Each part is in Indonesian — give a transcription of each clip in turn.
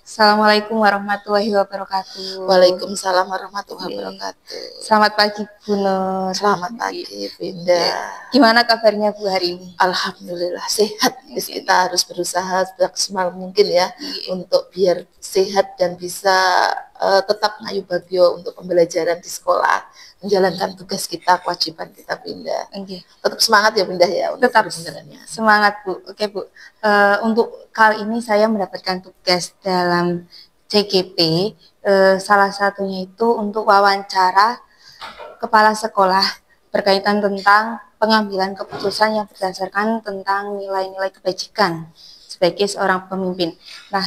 Assalamualaikum warahmatullahi wabarakatuh. Waalaikumsalam warahmatullahi Oke. wabarakatuh. Selamat pagi Bu Nur. Selamat pagi, Binda. Gimana kabarnya Bu hari ini? Alhamdulillah sehat. Oke. Kita harus berusaha semaksimal mungkin ya untuk biar sehat dan bisa tetap ngayu bagio untuk pembelajaran di sekolah, menjalankan tugas kita, kewajiban kita, Binda. Oke. Tetap semangat ya, Binda ya. Untuk Tetap semangat Bu. Oke Bu. Untuk kali ini saya mendapatkan tugas dalam CGP. Salah satunya itu untuk wawancara kepala sekolah berkaitan tentang pengambilan keputusan yang berdasarkan tentang nilai-nilai kebajikan sebagai seorang pemimpin. Nah,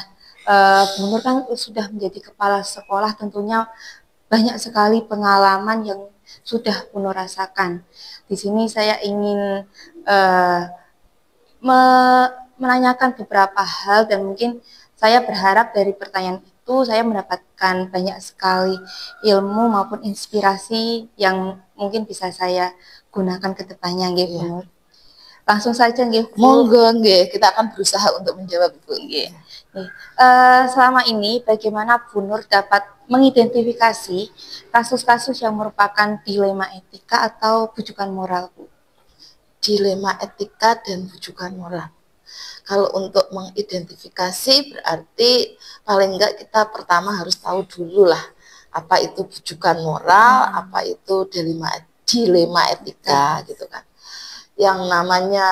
Bu Nur kan sudah menjadi kepala sekolah, tentunya banyak sekali pengalaman yang sudah Bu Nur rasakan. Di sini saya ingin menanyakan beberapa hal, dan mungkin saya berharap dari pertanyaan itu saya mendapatkan banyak sekali ilmu maupun inspirasi yang mungkin bisa saya gunakan ke depannya, nggih Bu Nur. Langsung saja nggih Bu. Monggo nggih, kita akan berusaha untuk menjawab Bu. Nggih. Selama ini bagaimana Bu Nur dapat mengidentifikasi kasus-kasus yang merupakan dilema etika atau bujukan moral, Bu? Dilema etika dan bujukan moral. Kalau untuk mengidentifikasi berarti paling enggak kita pertama harus tahu dulu lah apa itu bujukan moral, apa itu dilema etika gitu kan. Yang namanya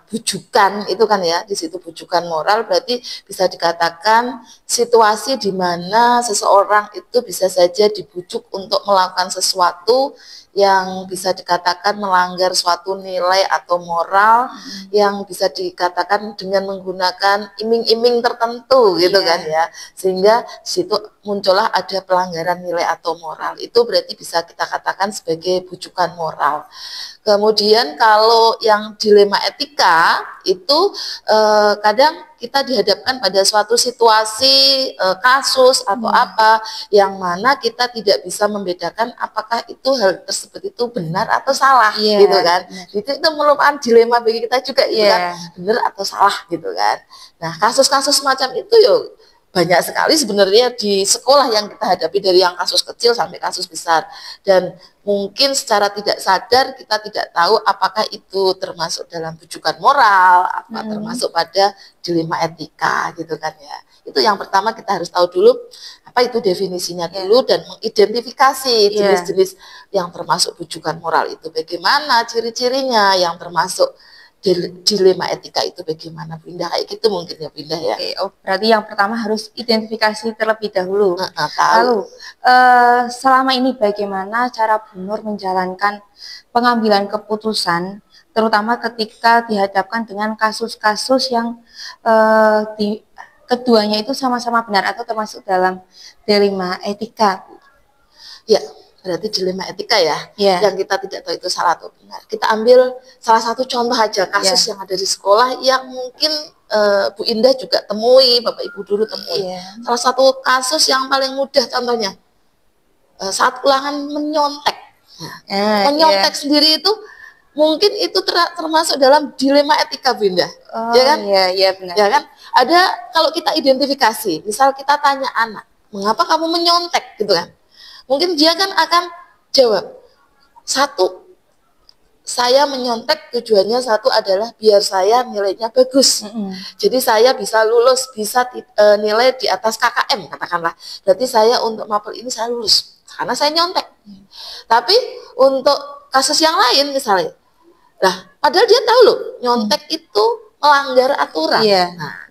bujukan itu kan ya, di situ bujukan moral berarti bisa dikatakan situasi di mana seseorang itu bisa saja dibujuk untuk melakukan sesuatu yang bisa dikatakan melanggar suatu nilai atau moral, yang bisa dikatakan dengan menggunakan iming-iming tertentu gitu kan ya, sehingga situ muncullah ada pelanggaran nilai atau moral. Itu berarti bisa kita katakan sebagai bujukan moral. Kemudian kalau yang dilema etika itu kadang kita dihadapkan pada suatu situasi kasus atau apa yang mana kita tidak bisa membedakan apakah itu hal tersebut itu benar atau salah gitu kan. Itu merupakan dilema bagi kita juga gitu kan, benar atau salah gitu kan. Nah, kasus-kasus semacam itu yuk banyak sekali sebenarnya di sekolah yang kita hadapi, dari yang kasus kecil sampai kasus besar, dan mungkin secara tidak sadar kita tidak tahu apakah itu termasuk dalam bujukan moral, apa termasuk pada dilema etika gitu kan ya. Itu yang pertama kita harus tahu dulu apa itu definisinya dulu dan mengidentifikasi jenis-jenis yang termasuk bujukan moral itu bagaimana, ciri-cirinya yang termasuk dilema etika itu bagaimana, Pindah kayak gitu mungkin ya, Pindah ya. Berarti yang pertama harus identifikasi terlebih dahulu. Tahu. Lalu selama ini bagaimana cara Bu Nur menjalankan pengambilan keputusan, terutama ketika dihadapkan dengan kasus-kasus yang keduanya itu sama-sama benar atau termasuk dalam dilema etika? Ya, berarti dilema etika ya, yang kita tidak tahu itu salah atau benar. Kita ambil salah satu contoh aja kasus yang ada di sekolah yang mungkin Bu Indah juga temui, Bapak Ibu dulu temui. Salah satu kasus yang paling mudah contohnya saat ulangan menyontek. Menyontek sendiri itu mungkin itu termasuk dalam dilema etika, Bu Indah. Ya kan? Iya, benar. Ya kan? Ada, kalau kita identifikasi, misal kita tanya anak, mengapa kamu menyontek gitu kan? Mungkin dia kan akan jawab, satu, saya menyontek tujuannya satu adalah biar saya nilainya bagus. Jadi saya bisa lulus, bisa nilai di atas KKM katakanlah. Berarti saya untuk mapel ini saya lulus karena saya nyontek. Tapi untuk kasus yang lain misalnya, lah padahal dia tahu loh nyontek itu melanggar aturan.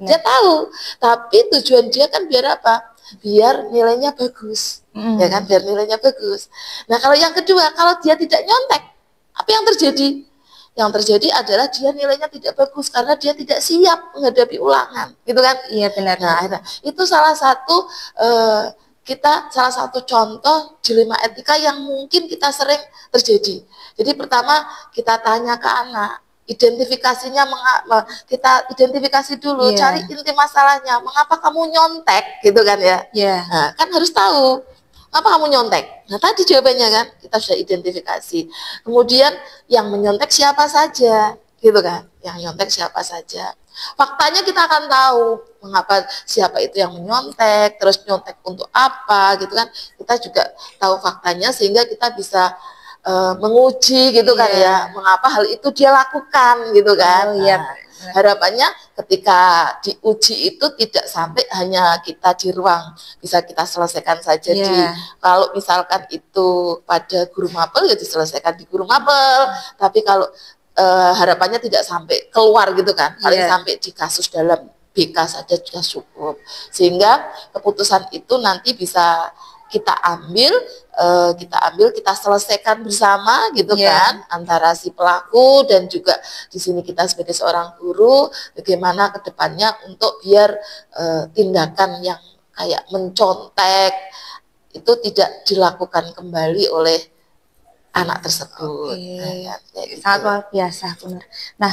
Dia tahu, tapi tujuan dia kan biar apa? Biar nilainya bagus, ya kan, biar nilainya bagus. Nah, kalau yang kedua, kalau dia tidak nyontek, apa yang terjadi? Yang terjadi adalah dia nilainya tidak bagus karena dia tidak siap menghadapi ulangan, gitu kan? Iya, benar. Nah, itu salah satu salah satu contoh dilema etika yang mungkin kita sering terjadi. Jadi pertama kita tanya ke anak, identifikasinya, kita identifikasi dulu, cari inti masalahnya, mengapa kamu nyontek gitu kan ya. Nah, kan harus tahu apa kamu nyontek. Nah, tadi jawabannya kan kita sudah identifikasi. Kemudian yang menyontek siapa saja, gitu kan, yang nyontek siapa saja. Faktanya kita akan tahu mengapa siapa itu yang menyontek, terus nyontek untuk apa gitu kan. Kita juga tahu faktanya sehingga kita bisa menguji gitu kan ya, Iya. mengapa hal itu dia lakukan gitu kan. Oh iya, Nah, benar. harapannya ketika diuji itu tidak sampai hanya kita di ruang, bisa kita selesaikan saja di, Iya. kalau misalkan itu pada guru mapel ya diselesaikan di guru mapel, tapi kalau harapannya tidak sampai keluar gitu kan, paling Iya. sampai di kasus dalam BK saja sudah cukup, sehingga keputusan itu nanti bisa kita ambil, kita selesaikan bersama gitu Iya. kan, antara si pelaku dan juga di sini kita sebagai seorang guru bagaimana kedepannya untuk biar tindakan yang kayak mencontek itu tidak dilakukan kembali oleh anak tersebut. Nah, Oke, kan, kayak sangat gitu. luar biasa, benar. Nah,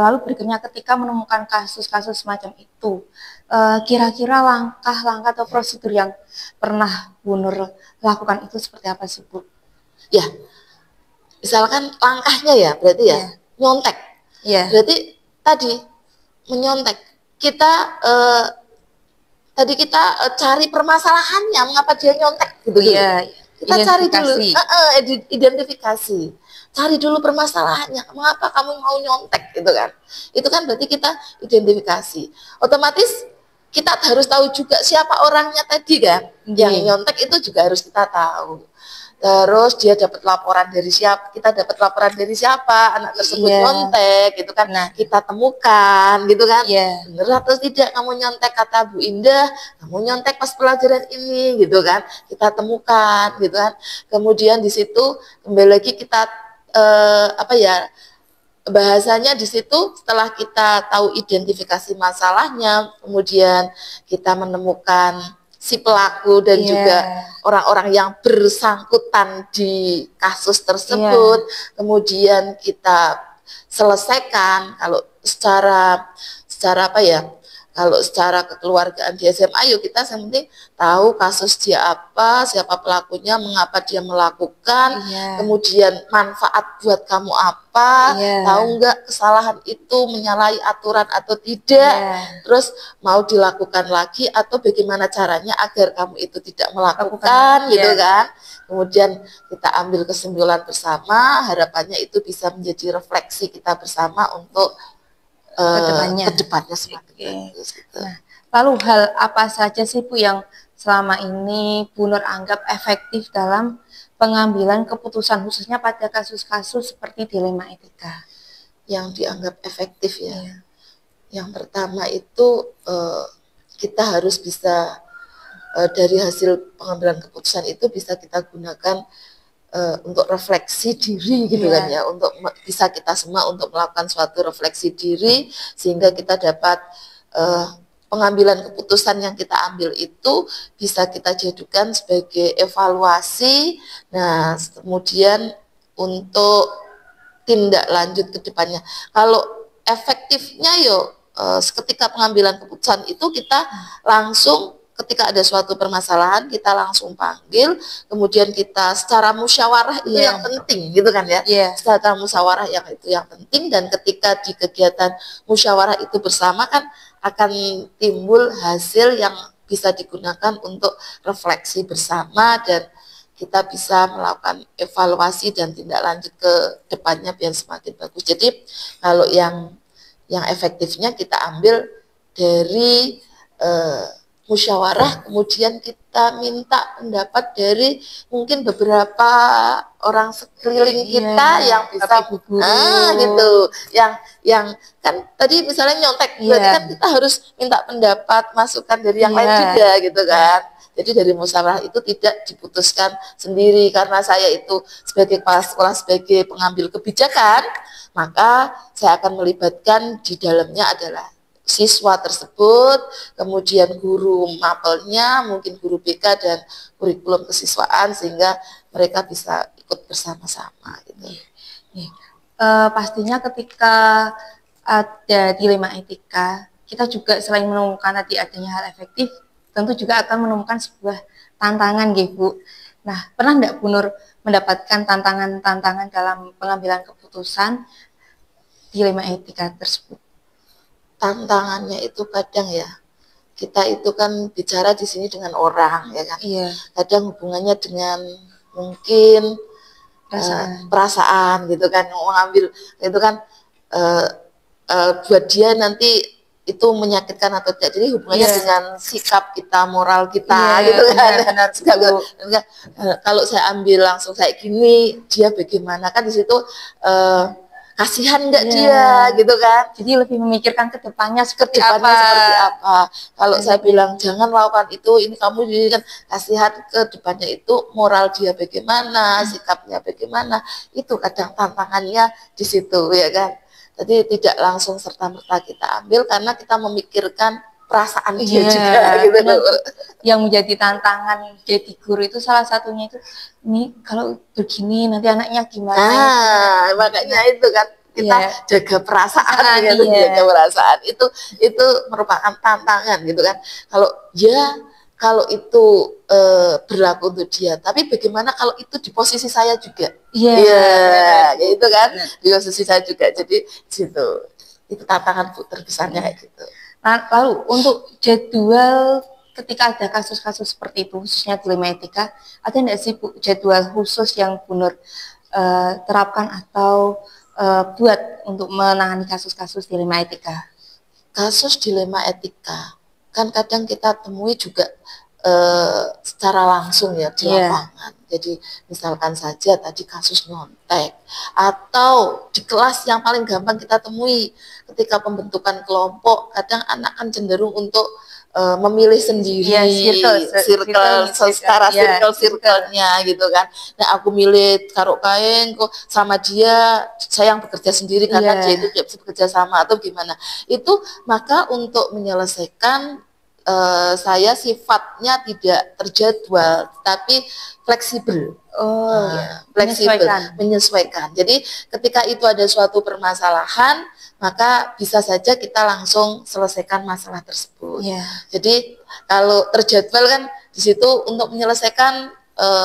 lalu berikutnya ketika menemukan kasus-kasus semacam itu, kira-kira langkah-langkah atau prosedur yang pernah Bu Nur lakukan itu seperti apa sih, Bu? Ya, misalkan langkahnya ya, berarti ya Iya, nyontek. iya, Berarti tadi menyontek. Kita tadi kita cari permasalahannya, mengapa dia nyontek gitu dulu. iya, Kita cari dulu, identifikasi. identifikasi. Cari dulu permasalahannya, mengapa kamu mau nyontek gitu kan. Itu kan berarti kita identifikasi. Otomatis kita harus tahu juga siapa orangnya tadi kan. Yang Iya, nyontek itu juga harus kita tahu. Terus dia dapat laporan dari siapa, kita dapat laporan dari siapa, anak tersebut iya, nyontek gitu kan, nah, kita temukan gitu kan, iya, bener atau tidak kamu nyontek, kata Bu Indah, kamu nyontek pas pelajaran ini gitu kan, kita temukan gitu kan. Kemudian di situ kembali lagi kita apa ya, bahasanya di situ setelah kita tahu identifikasi masalahnya, kemudian kita menemukan si pelaku dan iya, juga orang-orang yang bersangkutan di kasus iya, tersebut, kemudian kita selesaikan. Kalau secara secara apa ya, kalau secara kekeluargaan di SMA, yuk kita yang penting tahu kasus dia apa, siapa pelakunya, mengapa dia melakukan, iya, kemudian manfaat buat kamu apa, iya, tahu nggak kesalahan itu menyalahi aturan atau tidak, iya, terus mau dilakukan lagi atau bagaimana caranya agar kamu itu tidak lakukan, melakukan iya, gitu kan. Kemudian kita ambil kesimpulan bersama, harapannya itu bisa menjadi refleksi kita bersama untuk ke depannya. kedepannya semakin Oke. bagus gitu. Nah, lalu hal apa saja sih Bu yang selama ini Bu Nur anggap efektif dalam pengambilan keputusan khususnya pada kasus-kasus seperti dilema etika? Yang dianggap efektif ya. Iya. Yang pertama itu kita harus bisa dari hasil pengambilan keputusan itu bisa kita gunakan untuk refleksi diri gitu kan Iya. ya, untuk bisa kita semua untuk melakukan suatu refleksi diri sehingga kita dapat pengambilan keputusan yang kita ambil itu bisa kita jadikan sebagai evaluasi. Nah, kemudian untuk tindak lanjut ke depannya. Kalau efektifnya yuk ketika pengambilan keputusan itu kita langsung ketika ada suatu permasalahan kita langsung panggil, kemudian kita secara musyawarah itu Iya. yang penting gitu kan ya. Iya. Secara musyawarah yang itu yang penting, dan ketika di kegiatan musyawarah itu bersama kan akan timbul hasil yang bisa digunakan untuk refleksi bersama dan kita bisa melakukan evaluasi dan tindak lanjut ke depannya biar semakin bagus. Jadi kalau yang efektifnya kita ambil dari musyawarah, kemudian kita minta pendapat dari mungkin beberapa orang sekeliling kita yang bisa Bapak Ibu guru. gitu, yang kan tadi misalnya nyontek, berarti kan Iya. kita harus minta pendapat masukan dari yang lain Iya. juga gitu kan. Jadi dari musyawarah itu tidak diputuskan sendiri, karena saya itu sebagai kepala sekolah, sebagai pengambil kebijakan, maka saya akan melibatkan di dalamnya adalah siswa tersebut, kemudian guru mapelnya, mungkin guru BK dan kurikulum kesiswaan, sehingga mereka bisa ikut bersama-sama gitu. Pastinya ketika ada dilema etika, kita juga selain menemukan tadi adanya hal efektif, tentu juga akan menemukan sebuah tantangan, Bu. Nah, pernah enggak Bu Nur mendapatkan tantangan-tantangan dalam pengambilan keputusan dilema etika tersebut? Tantangannya itu kadang ya, kita itu kan bicara di sini dengan orang ya kan. Iya. Kadang hubungannya dengan mungkin perasaan gitu kan, mengambil itu kan buat dia nanti itu menyakitkan atau tidak. Jadi hubungannya dengan sikap kita, moral kita gitu kan. Benar, kalau saya ambil langsung kayak gini, dia bagaimana kan di situ kasihan enggak dia gitu kan. Jadi lebih memikirkan ke depannya seperti apa. Kalau saya bilang jangan lakukan itu, ini kamu jadi kan kasihan ke depannya itu moral dia bagaimana, sikapnya bagaimana. Itu kadang tantangannya di situ ya kan. Jadi tidak langsung serta-merta kita ambil karena kita memikirkan perasaan dia juga gitu. Yang menjadi tantangan jadi guru itu salah satunya itu, ini kalau begini nanti anaknya gimana? Nah, makanya itu kan kita jaga perasaan gitu, jaga perasaan itu merupakan tantangan gitu kan. Kalau itu berlaku untuk dia, tapi bagaimana kalau itu di posisi saya juga? Iya, itu kan di posisi saya juga. Jadi situ itu tantangan terbesarnya kayak gitu. Lalu untuk jadwal ketika ada kasus-kasus seperti itu, khususnya dilema etika, ada nggak sih Bu jadwal khusus yang Bu Nur terapkan atau buat untuk menangani kasus-kasus dilema etika? Kasus dilema etika kan kadang kita temui juga secara langsung ya di lapangan. Jadi misalkan saja tadi kasus nyontek atau di kelas yang paling gampang kita temui ketika pembentukan kelompok, kadang anak kan cenderung untuk memilih sendiri circle-nya gitu kan. Nah aku milih taruh kain kok sama dia, saya yang bekerja sendiri karena dia itu tidak bisa bekerja sama atau gimana. Itu maka untuk menyelesaikan saya sifatnya tidak terjadwal tapi fleksibel. Menyesuaikan. Jadi ketika itu ada suatu permasalahan, maka bisa saja kita langsung selesaikan masalah tersebut. Jadi kalau terjadwal kan di situ untuk menyelesaikan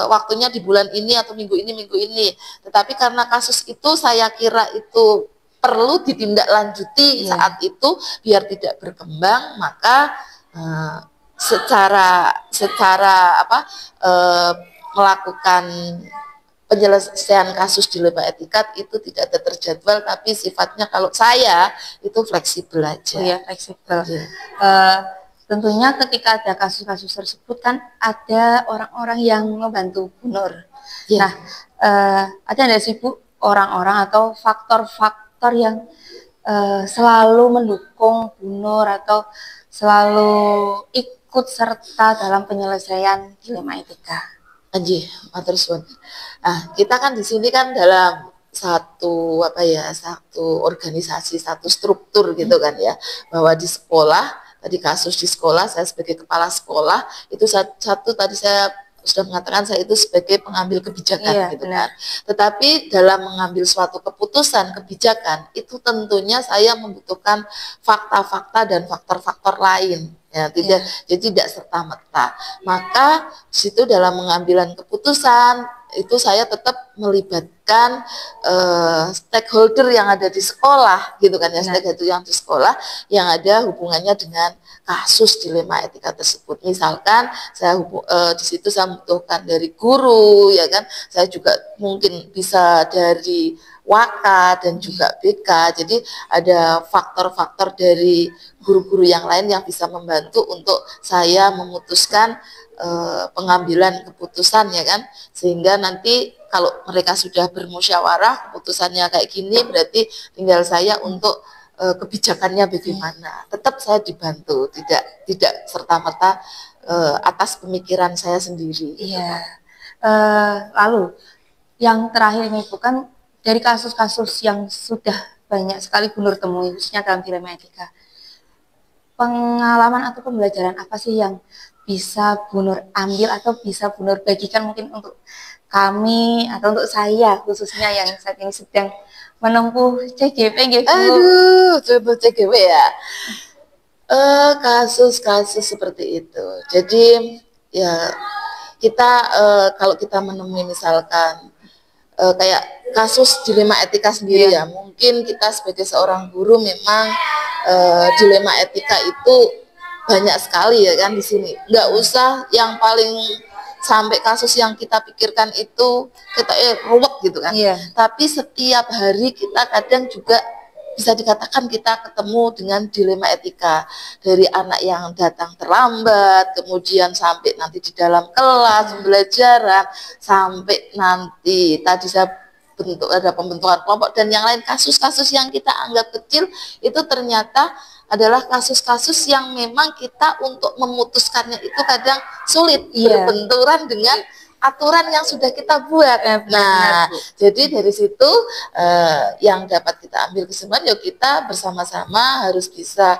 waktunya di bulan ini atau minggu ini. Tetapi karena kasus itu saya kira itu perlu ditindaklanjuti saat itu biar tidak berkembang, maka secara melakukan penyelesaian kasus dilema etika itu tidak terjadwal, tapi sifatnya kalau saya itu fleksibel aja. Fleksibel. Tentunya ketika ada kasus-kasus tersebut kan ada orang-orang yang membantu Bu Nur. Nah, ada nggak sih Bu orang-orang atau faktor-faktor yang selalu mendukung Bu Nur atau selalu ikut serta dalam penyelesaian dilema etika? Matur suwun. Nah, kita kan di sini kan dalam satu organisasi, satu struktur gitu kan ya, bahwa di sekolah, tadi kasus di sekolah, saya sebagai kepala sekolah, itu satu tadi saya sudah mengatakan saya itu sebagai pengambil kebijakan gitu kan. Tetapi dalam mengambil suatu keputusan kebijakan itu tentunya saya membutuhkan fakta-fakta dan faktor-faktor lain. Jadi tidak serta-merta. Maka situ dalam pengambilan keputusan itu saya tetap melibatkan stakeholder yang ada di sekolah gitu kan ya, stakeholder yang di sekolah yang ada hubungannya dengan kasus dilema etika tersebut. Misalkan saya di situ saya membutuhkan dari guru ya kan, saya juga mungkin bisa dari Waka dan juga BK. Jadi ada faktor-faktor dari guru-guru yang lain yang bisa membantu untuk saya memutuskan pengambilan keputusan ya kan, sehingga nanti kalau mereka sudah bermusyawarah keputusannya kayak gini, berarti tinggal saya untuk kebijakannya bagaimana. Tetap saya dibantu, tidak serta-merta atas pemikiran saya sendiri. Lalu yang terakhir ini bukan dari kasus-kasus yang sudah banyak sekali Bu Nur temui khususnya dalam dilema etika, pengalaman atau pembelajaran apa sih yang bisa Bu Nur ambil atau bisa Bu Nur bagikan mungkin untuk kami atau untuk saya khususnya yang saat ini sedang menempuh CGP gitu. Coba CGP ya. Kasus-kasus seperti itu. Jadi ya kita kalau kita menemui misalkan kayak kasus dilema etika sendiri ya. Mungkin kita sebagai seorang guru memang dilema etika itu banyak sekali ya kan di sini. Nggak usah yang paling sampai kasus yang kita pikirkan itu kita ruwet gitu kan. Tapi setiap hari kita kadang juga bisa dikatakan kita ketemu dengan dilema etika, dari anak yang datang terlambat, kemudian sampai nanti di dalam kelas pembelajaran, sampai nanti tadi saya ada pembentukan kelompok dan yang lain. Kasus-kasus yang kita anggap kecil itu ternyata adalah kasus-kasus yang memang kita untuk memutuskannya itu kadang sulit, berbenturan dengan aturan yang sudah kita buat. Nah, jadi dari situ yang dapat kita ambil kesimpulan, yuk kita bersama-sama harus bisa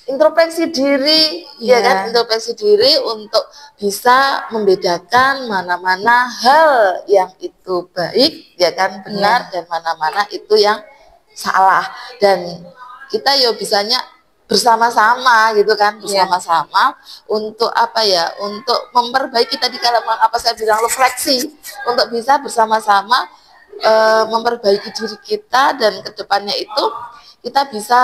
introspeksi diri, ya kan, introspeksi diri untuk bisa membedakan mana-mana hal yang itu baik, ya kan, benar, dan mana-mana itu yang salah. Dan kita bisanya bersama-sama gitu kan, bersama-sama untuk untuk memperbaiki tadi kalau saya bilang refleksi, untuk bisa bersama-sama memperbaiki diri kita, dan kedepannya itu kita bisa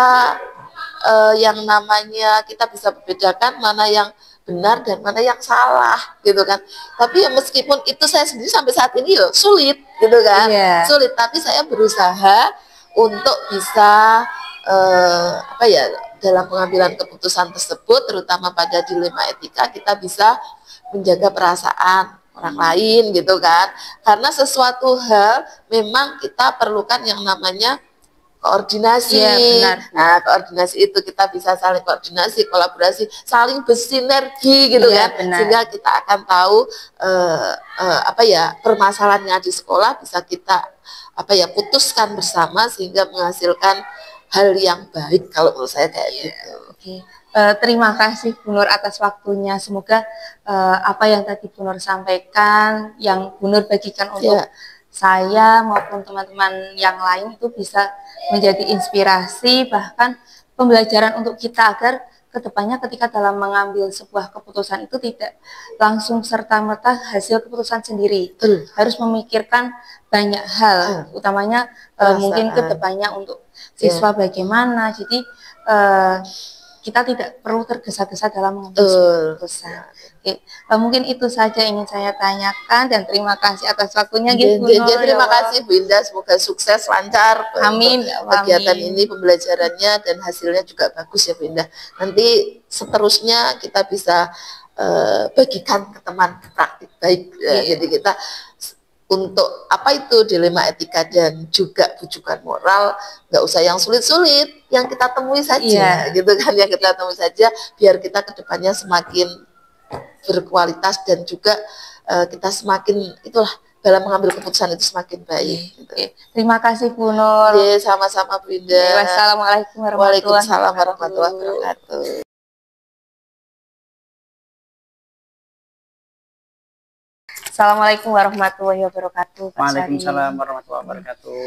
yang namanya kita bisa membedakan mana yang benar dan mana yang salah gitu kan. Tapi meskipun itu saya sendiri sampai saat ini sulit gitu kan, sulit, tapi saya berusaha untuk bisa dalam pengambilan keputusan tersebut, terutama pada dilema etika, kita bisa menjaga perasaan orang lain gitu kan, karena sesuatu hal memang kita perlukan yang namanya koordinasi. Nah, koordinasi itu kita bisa saling koordinasi, kolaborasi, saling bersinergi gitu kan, sehingga kita akan tahu permasalahannya di sekolah bisa kita putuskan bersama sehingga menghasilkan hal yang baik, kalau menurut saya kayak gitu. Terima kasih Bu Nur atas waktunya. Semoga apa yang tadi Bu Nur sampaikan, yang Bu Nur bagikan untuk saya maupun teman-teman yang lain itu bisa menjadi inspirasi, bahkan pembelajaran untuk kita, agar kedepannya ketika dalam mengambil sebuah keputusan itu tidak langsung serta-merta hasil keputusan sendiri. Harus memikirkan banyak hal, utamanya mungkin kedepannya untuk siswa bagaimana. Jadi kita tidak perlu tergesa-gesa dalam mengambil keputusan. Mungkin itu saja ingin saya tanyakan, dan terima kasih atas waktunya. Terima kasih Bu Indah, semoga sukses, lancar. Amin. Kegiatan ini, pembelajarannya dan hasilnya juga bagus ya Bu Indah. Nanti seterusnya kita bisa bagikan ke teman praktik baik. Jadi kita untuk dilema etika dan juga bujukan moral, nggak usah yang sulit-sulit, yang kita temui saja gitu kan, yang kita temui saja, biar kita kedepannya semakin berkualitas dan juga kita semakin dalam mengambil keputusan itu semakin baik. Gitu. Terima kasih Bu Nur. Sama-sama Bu Indah. Wassalamualaikum warahmatullahi wabarakatuh. Assalamualaikum warahmatullahi wabarakatuh. Waalaikumsalam warahmatullahi wabarakatuh.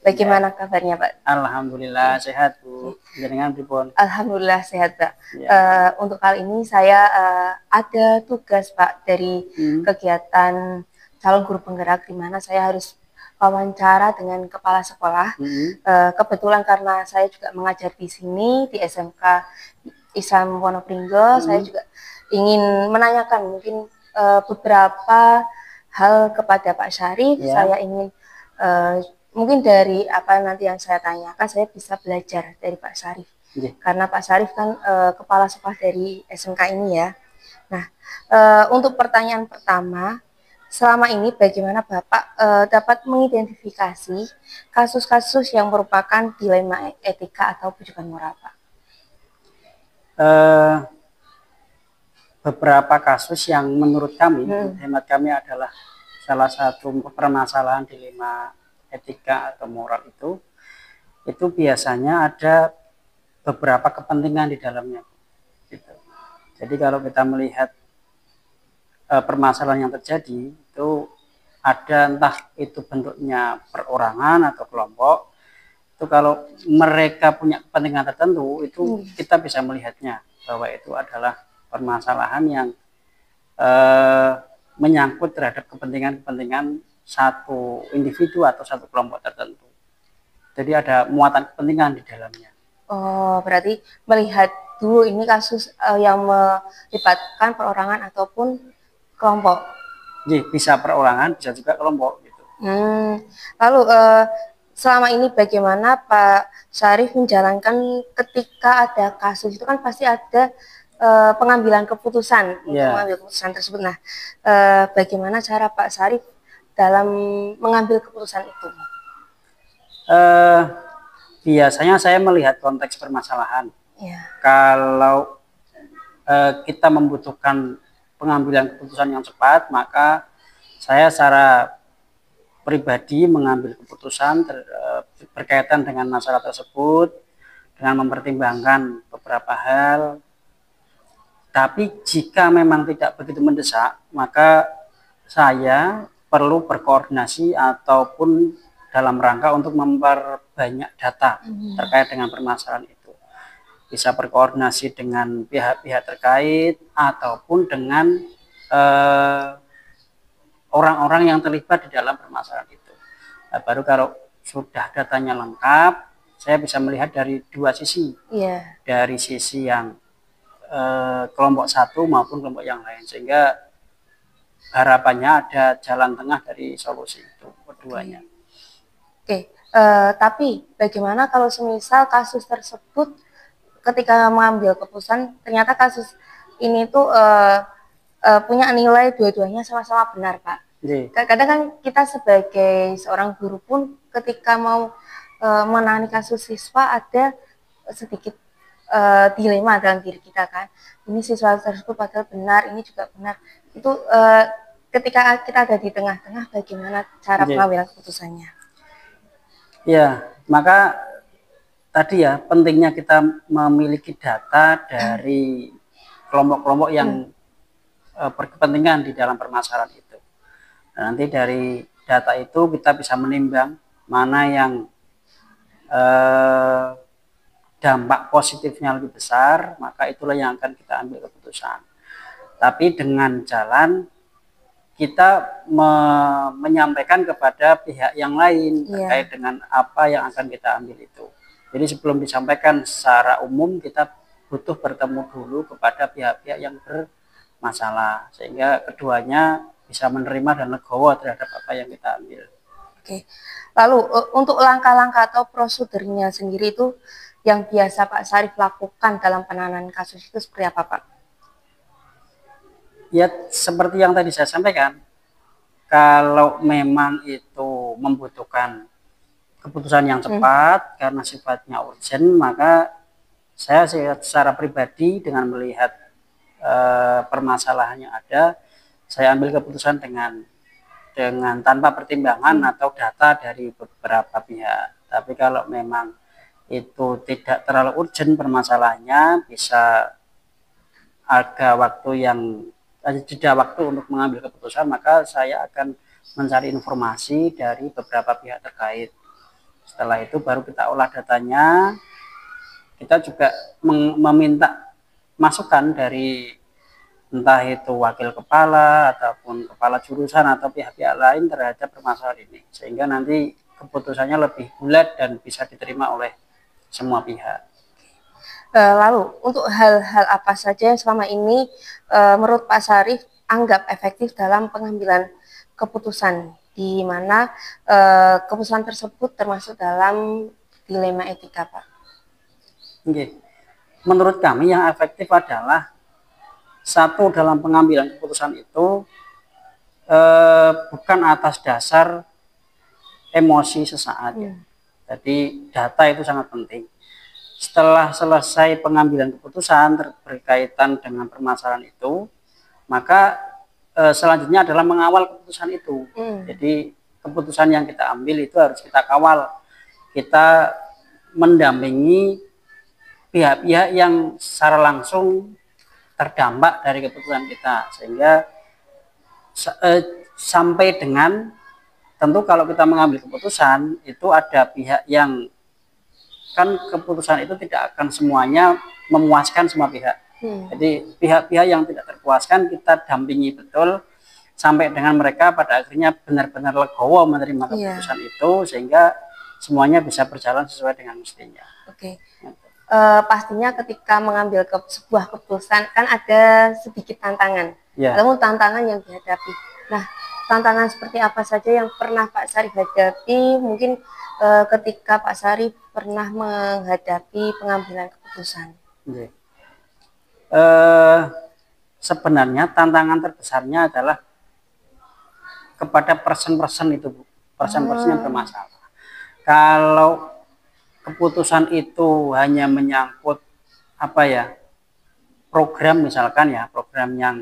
Bagaimana kabarnya Pak? Alhamdulillah sehat Bu. Jenengan pripun? Alhamdulillah sehat Pak. Untuk kali ini saya ada tugas Pak dari kegiatan calon guru penggerak, di mana saya harus wawancara dengan kepala sekolah. Kebetulan karena saya juga mengajar di sini di SMK Islam Wonopringgo, saya juga ingin menanyakan mungkin beberapa hal kepada Pak Syarif. Saya ingin mungkin dari apa nanti yang saya tanyakan, saya bisa belajar dari Pak Syarif. Karena Pak Syarif kan kepala sekolah dari SMK ini ya. Nah, untuk pertanyaan pertama, selama ini bagaimana Bapak dapat mengidentifikasi kasus-kasus yang merupakan dilema etika atau bujukan moral, Pak? Beberapa kasus yang menurut kami, hemat kami adalah salah satu permasalahan dilema etika atau moral itu biasanya ada beberapa kepentingan di dalamnya. Gitu. Jadi kalau kita melihat permasalahan yang terjadi itu ada, entah itu bentuknya perorangan atau kelompok, itu kalau mereka punya kepentingan tertentu itu kita bisa melihatnya bahwa itu adalah permasalahan yang menyangkut terhadap kepentingan-kepentingan satu individu atau satu kelompok tertentu. Jadi ada muatan kepentingan di dalamnya. Oh, berarti melihat dulu ini kasus yang melibatkan perorangan ataupun kelompok. Jadi bisa perorangan, bisa juga kelompok gitu. Lalu selama ini bagaimana Pak Syarif menjalankan ketika ada kasus itu kan pasti ada pengambilan keputusan untuk mengambil keputusan tersebut. Nah, bagaimana cara Pak Syarif dalam mengambil keputusan itu? Biasanya saya melihat konteks permasalahan. Kalau kita membutuhkan pengambilan keputusan yang cepat, maka saya secara pribadi mengambil keputusan berkaitan dengan masalah tersebut dengan mempertimbangkan beberapa hal. Tapi jika memang tidak begitu mendesak, maka saya perlu berkoordinasi ataupun dalam rangka untuk memperbanyak data terkait dengan permasalahan itu. Bisa berkoordinasi dengan pihak-pihak terkait ataupun dengan orang-orang yang terlibat di dalam permasalahan itu. Nah, baru kalau sudah datanya lengkap, saya bisa melihat dari dua sisi. Dari sisi yang kelompok satu maupun kelompok yang lain. Sehingga harapannya ada jalan tengah dari solusi itu keduanya. Tapi bagaimana kalau semisal kasus tersebut ketika mengambil keputusan ternyata kasus ini tuh punya nilai dua-duanya sama-sama benar, Pak. Kadang kan kita sebagai seorang guru pun ketika mau menangani kasus siswa ada sedikit dilema dalam diri kita kan. Ini siswa tersebut padahal benar, ini juga benar. Itu ketika kita ada di tengah-tengah bagaimana cara pengambilan keputusannya? Ya, maka tadi ya pentingnya kita memiliki data dari kelompok-kelompok yang berkepentingan di dalam permasalahan itu. Dan nanti dari data itu kita bisa menimbang mana yang dampak positifnya lebih besar, maka itulah yang akan kita ambil keputusan. Tapi dengan jalan kita menyampaikan kepada pihak yang lain terkait dengan apa yang akan kita ambil itu. Jadi sebelum disampaikan secara umum kita butuh bertemu dulu kepada pihak-pihak yang bermasalah sehingga keduanya bisa menerima dan legowo terhadap apa yang kita ambil. Lalu untuk langkah-langkah atau prosedurnya sendiri itu yang biasa Pak Syarif lakukan dalam penanganan kasus itu seperti apa, Pak? Ya seperti yang tadi saya sampaikan, kalau memang itu membutuhkan keputusan yang cepat karena sifatnya urgent, maka saya secara pribadi dengan melihat permasalahan yang ada, saya ambil keputusan dengan tanpa pertimbangan atau data dari beberapa pihak. Tapi kalau memang itu tidak terlalu urgent permasalahannya, bisa ada waktu yang jeda waktu untuk mengambil keputusan, maka saya akan mencari informasi dari beberapa pihak terkait. Setelah itu baru kita olah datanya, kita juga meminta masukan dari entah itu wakil kepala ataupun kepala jurusan atau pihak-pihak lain terhadap permasalahan ini, sehingga nanti keputusannya lebih bulat dan bisa diterima oleh semua pihak. Lalu untuk hal-hal apa saja yang selama ini menurut Pak Syarif anggap efektif dalam pengambilan keputusan, di mana keputusan tersebut termasuk dalam dilema etika, Pak? Menurut kami yang efektif adalah satu, dalam pengambilan keputusan itu bukan atas dasar emosi sesaat. Jadi data itu sangat penting. Setelah selesai pengambilan keputusan berkaitan dengan permasalahan itu, maka selanjutnya adalah mengawal keputusan itu. Jadi keputusan yang kita ambil itu harus kita kawal. Kita mendampingi pihak-pihak yang secara langsung terdampak dari keputusan kita, sehingga sampai dengan tentu kalau kita mengambil keputusan itu ada pihak yang kan keputusan itu tidak akan semuanya memuaskan semua pihak. Jadi pihak-pihak yang tidak terpuaskan kita dampingi betul sampai dengan mereka pada akhirnya benar-benar legowo menerima keputusan itu, sehingga semuanya bisa berjalan sesuai dengan mestinya. Oke. Pastinya ketika mengambil sebuah keputusan kan ada sedikit tantangan, namun tantangan yang dihadapi. Nah, tantangan seperti apa saja yang pernah Pak Syarif hadapi? Mungkin ketika Pak Syarif pernah menghadapi pengambilan keputusan. Sebenarnya tantangan terbesarnya adalah kepada person-person itu, Bu. Person-person yang bermasalah. Kalau keputusan itu hanya menyangkut apa ya, program misalkan ya, program yang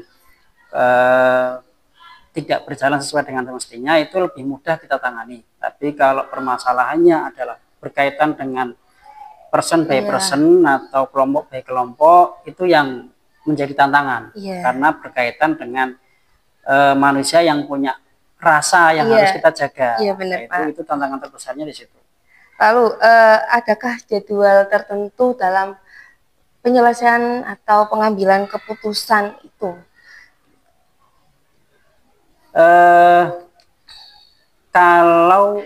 tidak berjalan sesuai dengan mestinya, itu lebih mudah kita tangani. Tapi kalau permasalahannya adalah berkaitan dengan person by person atau kelompok by kelompok, itu yang menjadi tantangan, karena berkaitan dengan manusia yang punya rasa yang harus kita jaga. Benar, itu tantangan terbesarnya di situ. Lalu, adakah jadwal tertentu dalam penyelesaian atau pengambilan keputusan itu? Kalau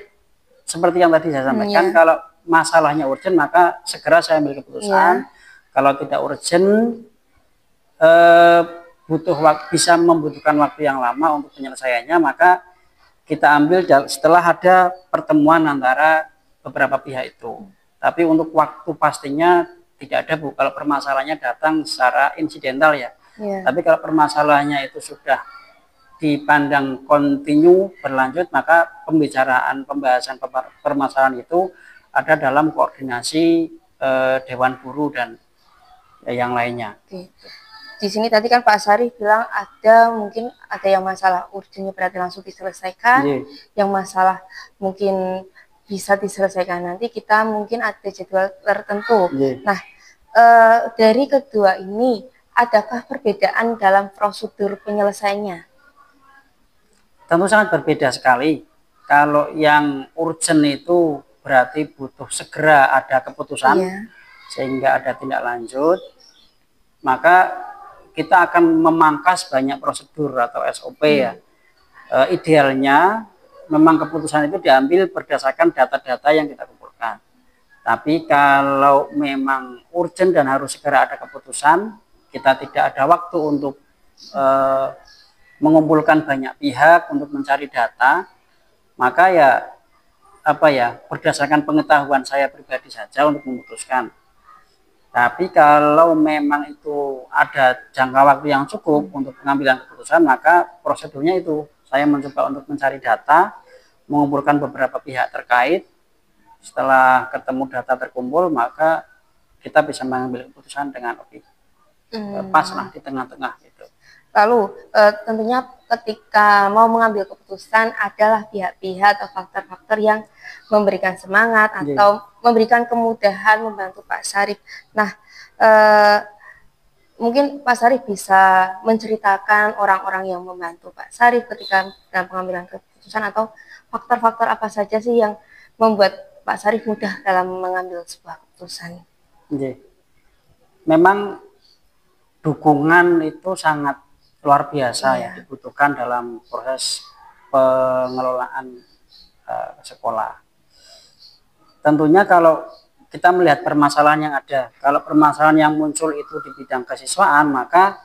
seperti yang tadi saya sampaikan, kalau masalahnya urgent maka segera saya ambil keputusan. Kalau tidak urgent, bisa membutuhkan waktu yang lama untuk penyelesaiannya, maka kita ambil setelah ada pertemuan antara beberapa pihak itu. Tapi untuk waktu pastinya tidak ada, Bu. Kalau permasalahannya datang secara insidental ya. Tapi kalau permasalahannya itu sudah dipandang kontinu berlanjut, maka pembahasan permasalahan itu ada dalam koordinasi Dewan Guru dan yang lainnya. Di sini tadi kan Pak Syarif bilang mungkin ada yang masalah urgennya berarti langsung diselesaikan, yang masalah mungkin bisa diselesaikan nanti, kita mungkin ada jadwal tertentu. Nah, dari kedua ini, adakah perbedaan dalam prosedur penyelesaiannya? Tentu sangat berbeda sekali. Kalau yang urgent itu berarti butuh segera ada keputusan, sehingga ada tindak lanjut, maka kita akan memangkas banyak prosedur atau SOP ya. Idealnya memang keputusan itu diambil berdasarkan data-data yang kita kumpulkan. Tapi kalau memang urgent dan harus segera ada keputusan, kita tidak ada waktu untuk mengumpulkan banyak pihak untuk mencari data, maka berdasarkan pengetahuan saya pribadi saja untuk memutuskan. Tapi kalau memang itu ada jangka waktu yang cukup untuk pengambilan keputusan, maka prosedurnya itu saya mencoba untuk mencari data, mengumpulkan beberapa pihak terkait. Setelah ketemu data terkumpul, maka kita bisa mengambil keputusan dengan lebih pas lah di tengah-tengah gitu. Lalu tentunya ketika mau mengambil keputusan adalah pihak-pihak atau faktor-faktor yang memberikan semangat atau memberikan kemudahan membantu Pak Syarif. Nah, mungkin Pak Syarif bisa menceritakan orang-orang yang membantu Pak Syarif ketika dalam pengambilan keputusan, atau faktor-faktor apa saja sih yang membuat Pak Syarif mudah dalam mengambil sebuah keputusan? Memang dukungan itu sangat luar biasa ya dibutuhkan dalam proses pengelolaan sekolah. Tentunya kalau kita melihat permasalahan yang ada, kalau permasalahan yang muncul itu di bidang kesiswaan, maka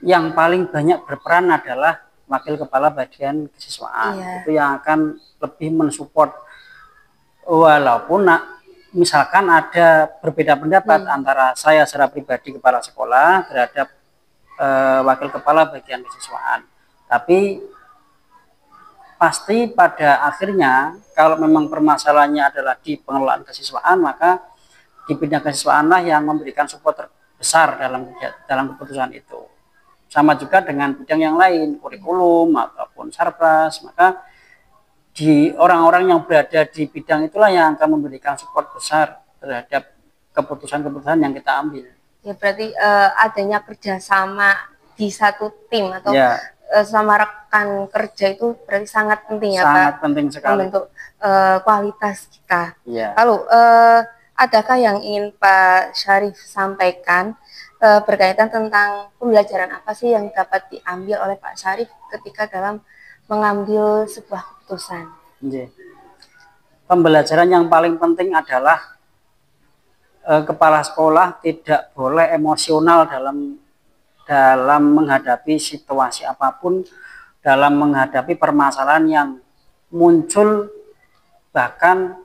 yang paling banyak berperan adalah wakil kepala bagian kesiswaan. Itu yang akan lebih mensupport, walaupun misalkan ada berbeda pendapat antara saya secara pribadi kepala sekolah terhadap wakil kepala bagian kesiswaan. Tapi pasti pada akhirnya kalau memang permasalahannya adalah di pengelolaan kesiswaan, maka di bidang kesiswaanlah yang memberikan support terbesar dalam keputusan itu. Sama juga dengan bidang yang lain, kurikulum ataupun sarpras, maka di orang-orang yang berada di bidang itulah yang akan memberikan support besar terhadap keputusan-keputusan yang kita ambil. Ya, berarti adanya kerjasama di satu tim atau sama rekan kerja itu berarti sangat penting ya, sangat Pak, penting sekali membentuk kualitas kita. Ya. Lalu adakah yang ingin Pak Syarif sampaikan berkaitan tentang pembelajaran apa sih yang dapat diambil oleh Pak Syarif ketika dalam mengambil sebuah keputusan? Pembelajaran yang paling penting adalah kepala sekolah tidak boleh emosional dalam menghadapi situasi apapun, dalam menghadapi permasalahan yang muncul bahkan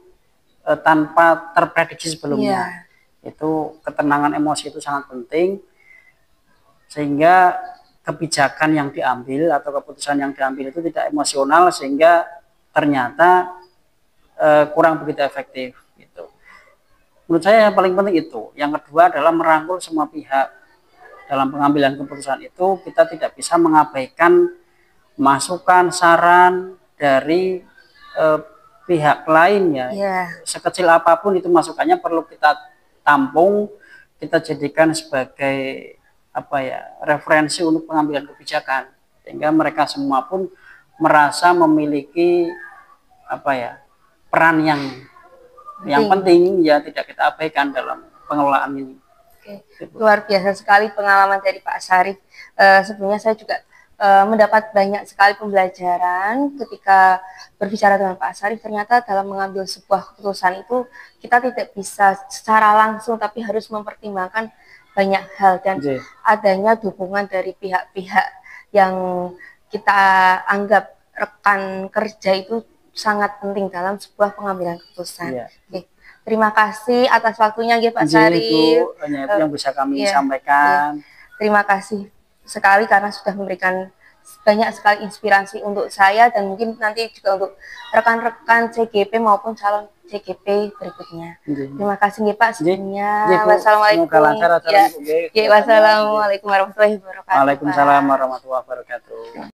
tanpa terprediksi sebelumnya. Itu ketenangan emosi itu sangat penting, sehingga kebijakan yang diambil atau keputusan yang diambil itu tidak emosional, sehingga ternyata kurang begitu efektif gitu. Menurut saya yang paling penting itu. Yang kedua adalah merangkul semua pihak dalam pengambilan keputusan itu. Kita tidak bisa mengabaikan masukan, saran dari pihak lain ya. Sekecil apapun itu masukannya perlu kita tampung, kita jadikan sebagai referensi untuk pengambilan kebijakan, sehingga mereka semua pun merasa memiliki peran yang penting ya, tidak kita abaikan dalam pengelolaan ini. Luar biasa sekali pengalaman dari Pak Syarif. Sebelumnya saya juga mendapat banyak sekali pembelajaran ketika berbicara dengan Pak Syarif. Ternyata dalam mengambil sebuah keputusan itu kita tidak bisa secara langsung, tapi harus mempertimbangkan banyak hal, dan adanya dukungan dari pihak-pihak yang kita anggap rekan kerja itu sangat penting dalam sebuah pengambilan keputusan. Terima kasih atas waktunya Pak Syarif. Hanya itu yang bisa kami sampaikan. Terima kasih sekali karena sudah memberikan banyak sekali inspirasi untuk saya dan mungkin nanti juga untuk rekan-rekan CGP maupun calon CGP berikutnya. Terima kasih Pak sebelumnya. Wassalamualaikum. Wassalamualaikum warahmatullahi wabarakatuh. Waalaikumsalam warahmatullahi wabarakatuh.